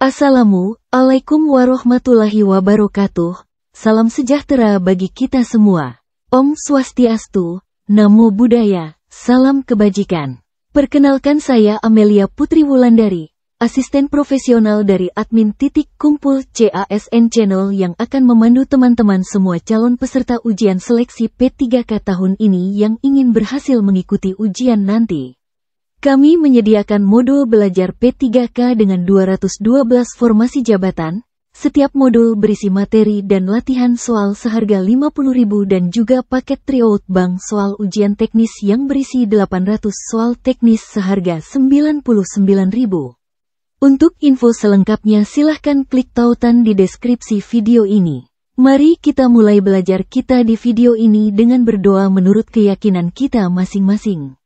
Assalamualaikum warahmatullahi wabarakatuh. Salam sejahtera bagi kita semua. Om Swastiastu, Namo Buddhaya, salam kebajikan. Perkenalkan saya Amelia Putri Wulandari, asisten profesional dari admin Kumpul CASN Channel yang akan memandu teman-teman semua calon peserta ujian seleksi P3K tahun ini yang ingin berhasil mengikuti ujian nanti. Kami menyediakan modul belajar P3K dengan 212 formasi jabatan. Setiap modul berisi materi dan latihan soal seharga Rp50.000 dan juga paket tryout bank soal ujian teknis yang berisi 800 soal teknis seharga Rp99.000. Untuk info selengkapnya silahkan klik tautan di deskripsi video ini. Mari kita mulai belajar kita di video ini dengan berdoa menurut keyakinan kita masing-masing.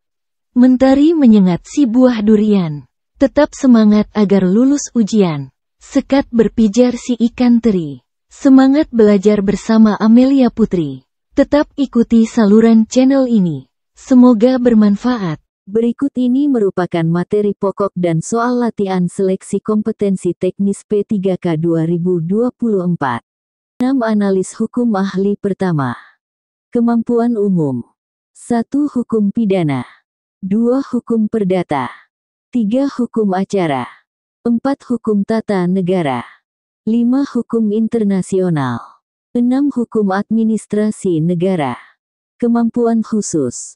Mentari menyengat si buah durian. Tetap semangat agar lulus ujian. Sekat berpijar si ikan teri. Semangat belajar bersama Amelia Putri. Tetap ikuti saluran channel ini. Semoga bermanfaat. Berikut ini merupakan materi pokok dan soal latihan seleksi kompetensi teknis P3K 2024. 6 analis hukum ahli pertama. Kemampuan umum. 1. Hukum pidana. 2. Hukum perdata. 3. Hukum acara. 4. Hukum tata negara. 5. Hukum internasional. 6. Hukum administrasi negara. Kemampuan khusus.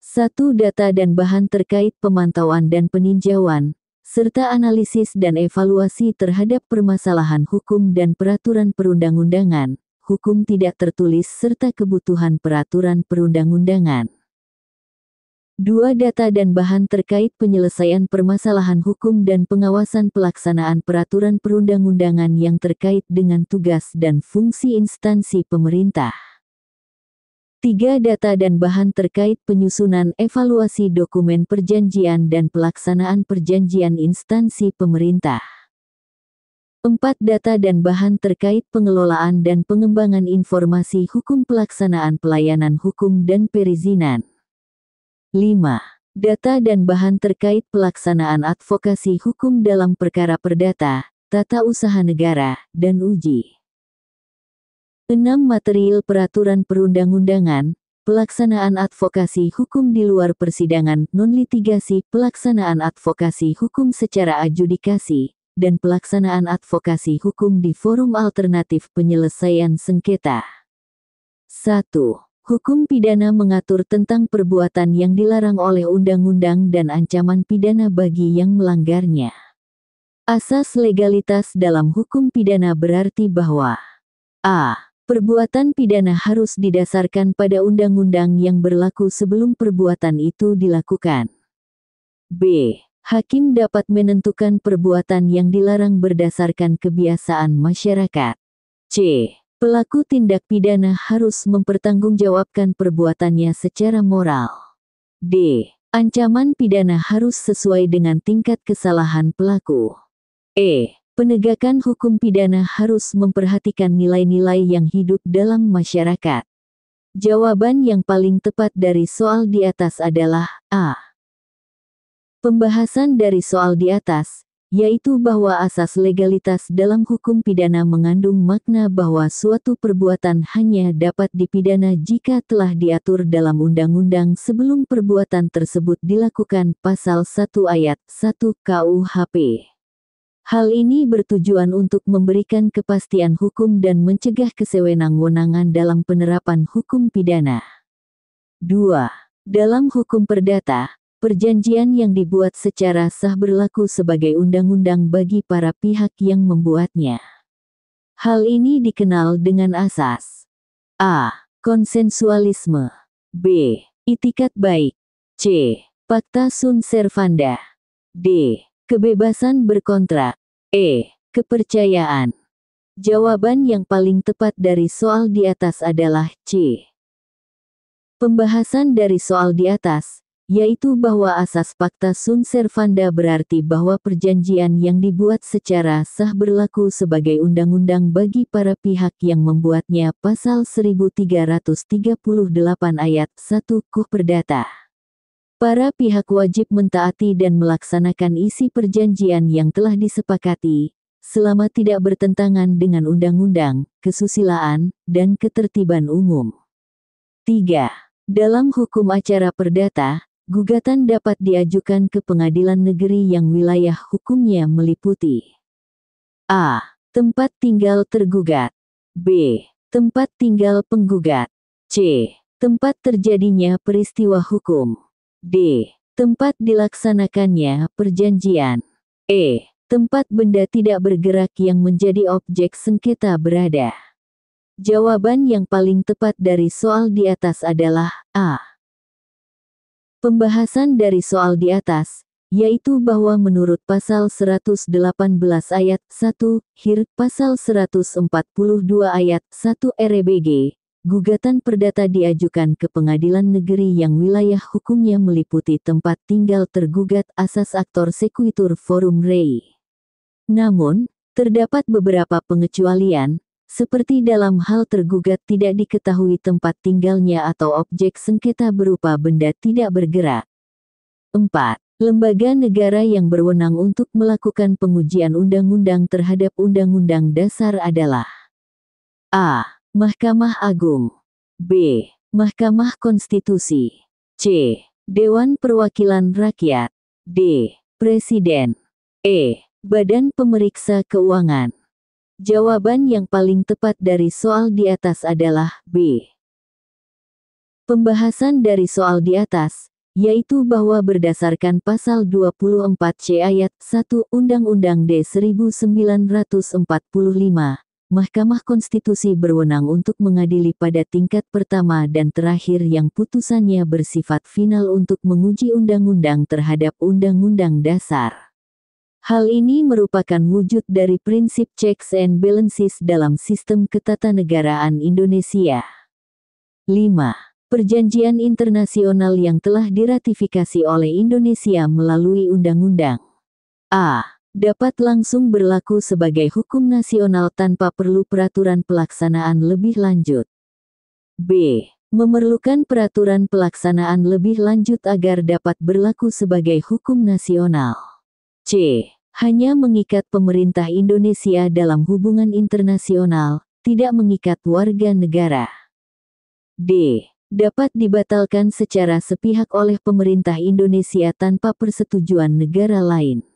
1. Data dan bahan terkait pemantauan dan peninjauan, serta analisis dan evaluasi terhadap permasalahan hukum dan peraturan perundang-undangan, hukum tidak tertulis serta kebutuhan peraturan perundang-undangan. 2. Data dan bahan terkait penyelesaian permasalahan hukum dan pengawasan pelaksanaan peraturan perundang-undangan yang terkait dengan tugas dan fungsi instansi pemerintah. 3. Data dan bahan terkait penyusunan evaluasi dokumen perjanjian dan pelaksanaan perjanjian instansi pemerintah. 4. Data dan bahan terkait pengelolaan dan pengembangan informasi hukum pelaksanaan pelayanan hukum dan perizinan. 5. Data dan bahan terkait pelaksanaan advokasi hukum dalam perkara perdata, tata usaha negara, dan uji. 6. Material peraturan perundang-undangan, pelaksanaan advokasi hukum di luar persidangan, non-litigasi, pelaksanaan advokasi hukum secara adjudikasi, dan pelaksanaan advokasi hukum di forum alternatif penyelesaian sengketa. 1. Hukum pidana mengatur tentang perbuatan yang dilarang oleh undang-undang dan ancaman pidana bagi yang melanggarnya. Asas legalitas dalam hukum pidana berarti bahwa a. Perbuatan pidana harus didasarkan pada undang-undang yang berlaku sebelum perbuatan itu dilakukan. b. Hakim dapat menentukan perbuatan yang dilarang berdasarkan kebiasaan masyarakat. c. Pelaku tindak pidana harus mempertanggungjawabkan perbuatannya secara moral. d. Ancaman pidana harus sesuai dengan tingkat kesalahan pelaku. e. Penegakan hukum pidana harus memperhatikan nilai-nilai yang hidup dalam masyarakat. Jawaban yang paling tepat dari soal di atas adalah a. Pembahasan dari soal di atas, yaitu bahwa asas legalitas dalam hukum pidana mengandung makna bahwa suatu perbuatan hanya dapat dipidana jika telah diatur dalam undang-undang sebelum perbuatan tersebut dilakukan pasal 1 ayat 1 KUHP. Hal ini bertujuan untuk memberikan kepastian hukum dan mencegah kesewenang-wenangan dalam penerapan hukum pidana. 2. Dalam hukum perdata, perjanjian yang dibuat secara sah berlaku sebagai undang-undang bagi para pihak yang membuatnya. Hal ini dikenal dengan asas a. Konsensualisme, b. Itikat baik, c. Pacta sunt servanda, d. Kebebasan berkontrak, e. Kepercayaan. Jawaban yang paling tepat dari soal di atas adalah c. Pembahasan dari soal di atas, yaitu bahwa asas pacta sunt servanda berarti bahwa perjanjian yang dibuat secara sah berlaku sebagai undang-undang bagi para pihak yang membuatnya pasal 1338 ayat 1 KUH Perdata. Para pihak wajib mentaati dan melaksanakan isi perjanjian yang telah disepakati, selama tidak bertentangan dengan undang-undang, kesusilaan, dan ketertiban umum. 3. Dalam hukum acara perdata, gugatan dapat diajukan ke pengadilan negeri yang wilayah hukumnya meliputi a. Tempat tinggal tergugat, b. Tempat tinggal penggugat, c. Tempat terjadinya peristiwa hukum, d. Tempat dilaksanakannya perjanjian, e. Tempat benda tidak bergerak yang menjadi objek sengketa berada. Jawaban yang paling tepat dari soal di atas adalah a. Pembahasan dari soal di atas, yaitu bahwa menurut pasal 118 ayat 1, hir, pasal 142 ayat 1 RBG, gugatan perdata diajukan ke pengadilan negeri yang wilayah hukumnya meliputi tempat tinggal tergugat asas aktor sequitur forum rei. Namun, terdapat beberapa pengecualian, seperti dalam hal tergugat tidak diketahui tempat tinggalnya atau objek sengketa berupa benda tidak bergerak. 4. Lembaga negara yang berwenang untuk melakukan pengujian undang-undang terhadap Undang-Undang Dasar adalah a. Mahkamah Agung, b. Mahkamah Konstitusi, c. Dewan Perwakilan Rakyat, d. Presiden, e. Badan Pemeriksa Keuangan. Jawaban yang paling tepat dari soal di atas adalah b. Pembahasan dari soal di atas, yaitu bahwa berdasarkan pasal 24C ayat 1 Undang-Undang D 1945, Mahkamah Konstitusi berwenang untuk mengadili pada tingkat pertama dan terakhir yang putusannya bersifat final untuk menguji undang-undang terhadap Undang-Undang Dasar. Hal ini merupakan wujud dari prinsip checks and balances dalam sistem ketatanegaraan Indonesia. 5. Perjanjian internasional yang telah diratifikasi oleh Indonesia melalui undang-undang a. Dapat langsung berlaku sebagai hukum nasional tanpa perlu peraturan pelaksanaan lebih lanjut. b. Memerlukan peraturan pelaksanaan lebih lanjut agar dapat berlaku sebagai hukum nasional. c. Hanya mengikat pemerintah Indonesia dalam hubungan internasional, tidak mengikat warga negara. d. Dapat dibatalkan secara sepihak oleh pemerintah Indonesia tanpa persetujuan negara lain.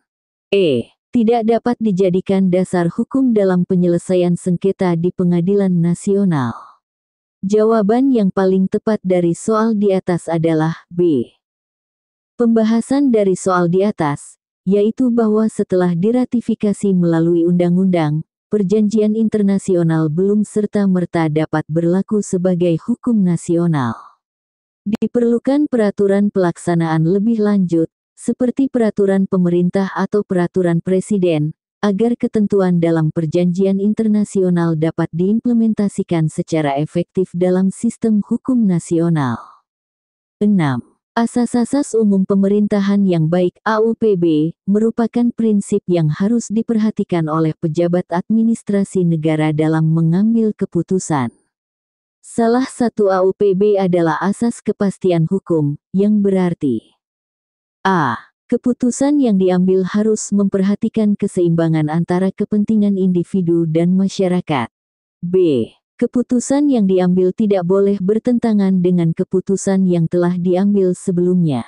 E. Tidak dapat dijadikan dasar hukum dalam penyelesaian sengketa di pengadilan nasional. Jawaban yang paling tepat dari soal di atas adalah b. Pembahasan dari soal di atas, yaitu bahwa setelah diratifikasi melalui undang-undang, perjanjian internasional belum serta-merta dapat berlaku sebagai hukum nasional. Diperlukan peraturan pelaksanaan lebih lanjut, seperti peraturan pemerintah atau peraturan presiden, agar ketentuan dalam perjanjian internasional dapat diimplementasikan secara efektif dalam sistem hukum nasional. 6. Asas-asas umum pemerintahan yang baik (AUPB) merupakan prinsip yang harus diperhatikan oleh pejabat administrasi negara dalam mengambil keputusan. Salah satu AUPB adalah asas kepastian hukum, yang berarti a. Keputusan yang diambil harus memperhatikan keseimbangan antara kepentingan individu dan masyarakat. b. Keputusan yang diambil tidak boleh bertentangan dengan keputusan yang telah diambil sebelumnya.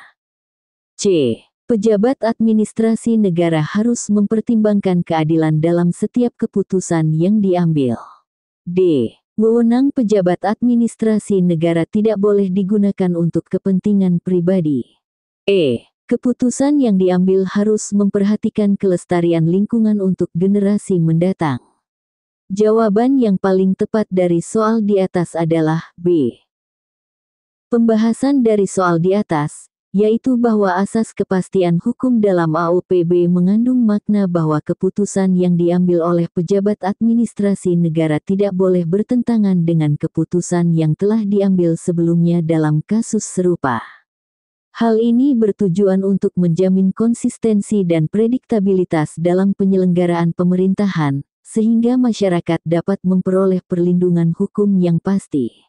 c. Pejabat administrasi negara harus mempertimbangkan keadilan dalam setiap keputusan yang diambil. d. Wewenang pejabat administrasi negara tidak boleh digunakan untuk kepentingan pribadi. e. Keputusan yang diambil harus memperhatikan kelestarian lingkungan untuk generasi mendatang. Jawaban yang paling tepat dari soal di atas adalah b. Pembahasan dari soal di atas, yaitu bahwa asas kepastian hukum dalam AUPB mengandung makna bahwa keputusan yang diambil oleh pejabat administrasi negara tidak boleh bertentangan dengan keputusan yang telah diambil sebelumnya dalam kasus serupa. Hal ini bertujuan untuk menjamin konsistensi dan prediktabilitas dalam penyelenggaraan pemerintahan, sehingga masyarakat dapat memperoleh perlindungan hukum yang pasti.